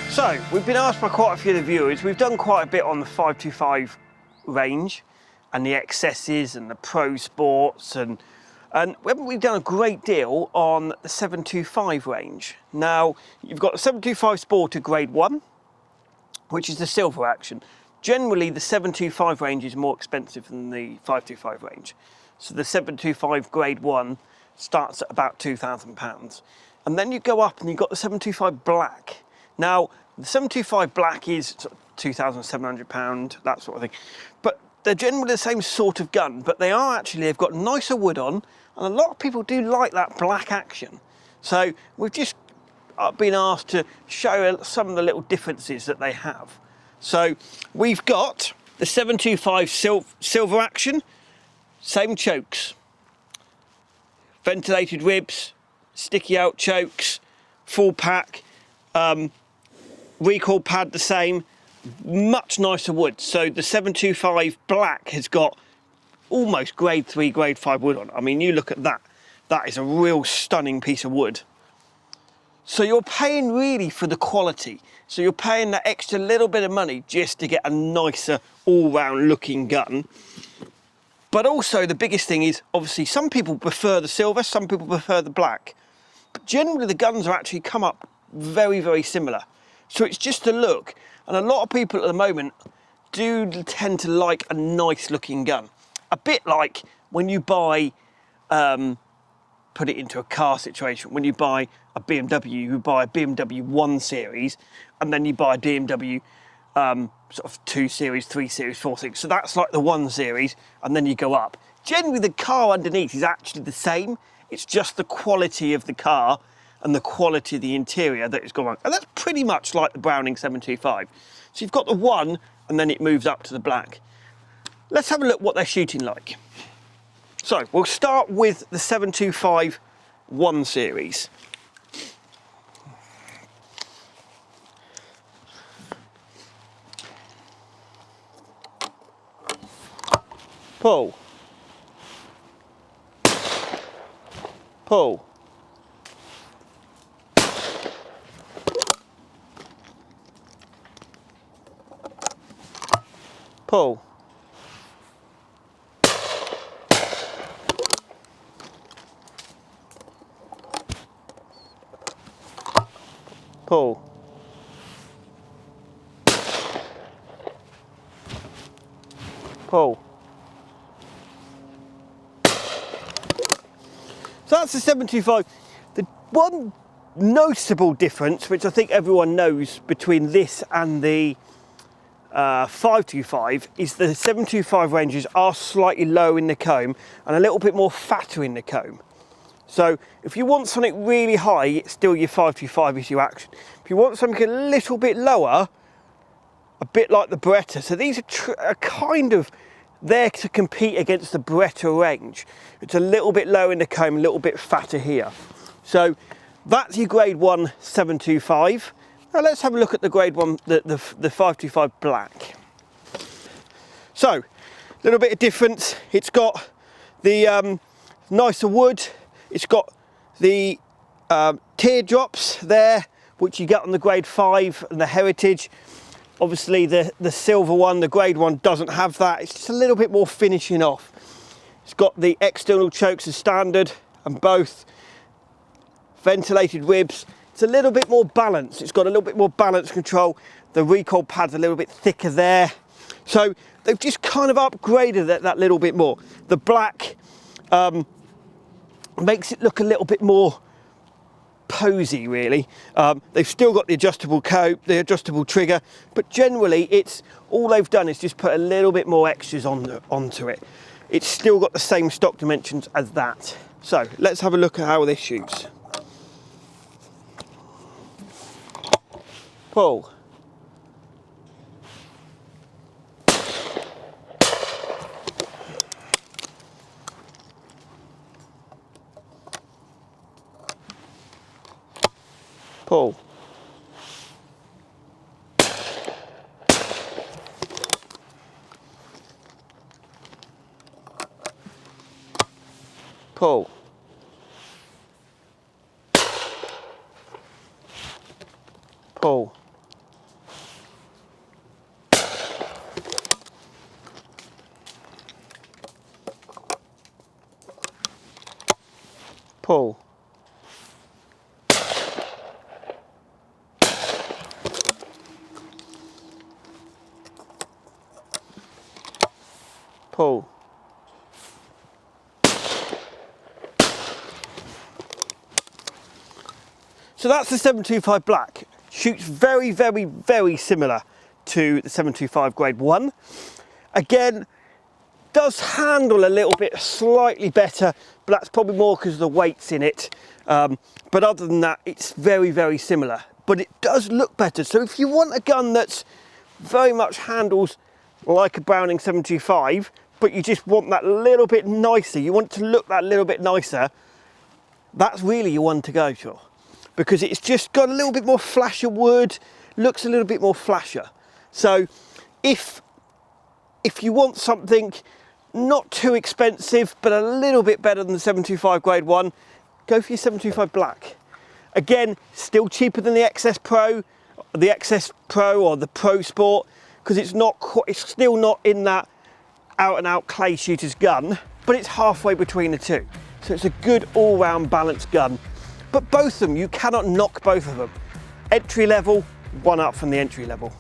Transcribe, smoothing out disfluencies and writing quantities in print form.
So, we've been asked by quite a few of the viewers, we've done quite a bit on the 525 range and the XS's and the Pro Sports and we've done a great deal on the 725 range. Now, you've got the 725 Sporter Grade 1, which is the silver action. Generally, the 725 range is more expensive than the 525 range. So the 725 Grade 1 starts at about £2,000. And then you go up and you've got the 725 Black. Now, the 725 Black is sort of £2,700, that sort of thing. But they're generally the same sort of gun, but they've got nicer wood on, and a lot of people do like that black action. So we've just been asked to show some of the little differences that they have. So we've got the 725 silver action, same chokes, ventilated ribs, sticky out chokes, full pack, recoil pad the same, much nicer wood. So the 725 Black has got almost grade 3, grade 5 wood on. I mean, you look at that, that is a real stunning piece of wood. So you're paying really for the quality. So you're paying that extra little bit of money just to get a nicer all-round looking gun. But also the biggest thing is, obviously, some people prefer the silver, some people prefer the black. But generally the guns are actually come up very, very similar. So it's just a look. And a lot of people at the moment do tend to like a nice looking gun. A bit like when you buy, put it into a car situation, when you buy a BMW, you buy a BMW 1 Series, and then you buy a BMW sort of 2 Series, 3 Series, 4 Series. So that's like the 1 Series, and then you go up. Generally, the car underneath is actually the same. It's just the quality of the car and the quality of the interior that has gone on. And that's pretty much like the Browning 725. So you've got the 1, and then it moves up to the black. Let's have a look what they're shooting like. So we'll start with the 725 1 Series. Pull. Pull. Pull. Pull. Pull. So that's the 725. The one noticeable difference, which I think everyone knows between this and the 525, is the 725 ranges are slightly low in the comb and a little bit more fatter in the comb. So if you want something really high, it's still your 525 is your action. If you want something a little bit lower, a bit like the Beretta, so these are kind of there to compete against the Beretta range. It's a little bit low in the comb, a little bit fatter here. So that's your grade 1 725. Now let's have a look at the grade 1, the 525 Black. So, a little bit of difference. It's got the nicer wood. It's got the teardrops there, which you get on the grade 5 and the Heritage. Obviously the silver one, the grade 1, doesn't have that. It's just a little bit more finishing off. It's got the external chokes as standard and both ventilated ribs. It's a little bit more balanced. It's got a little bit more balance control. The recoil pad's a little bit thicker there. So they've just kind of upgraded that little bit more. The black makes it look a little bit more posy, really. They've still got the adjustable cope, the adjustable trigger, but generally it's all they've done is just put a little bit more extras onto it. It's still got the same stock dimensions as that. So let's have a look at how this shoots. Pull. Pull. Pull. Pull. pull. Pull. So that's the 725 black. Shoots very, very, very similar to the 725 grade 1. Again, does handle a little bit slightly better, but that's probably more because of the weights in it. But other than that, it's very, very similar. But it does look better. So if you want a gun that's very much handles like a Browning 725, but you just want that little bit nicer, you want it to look that little bit nicer, that's really your one to go for. Because it's just got a little bit more flash of wood, looks a little bit more flasher. So if you want something not too expensive, but a little bit better than the 725 grade 1, go for your 725 black. Again, still cheaper than the XS Pro or the Pro Sport, because it's still not in that out and out clay shooter's gun, but it's halfway between the two. So it's a good all round balanced gun. But both of them, you cannot knock both of them. Entry level, one up from the entry level.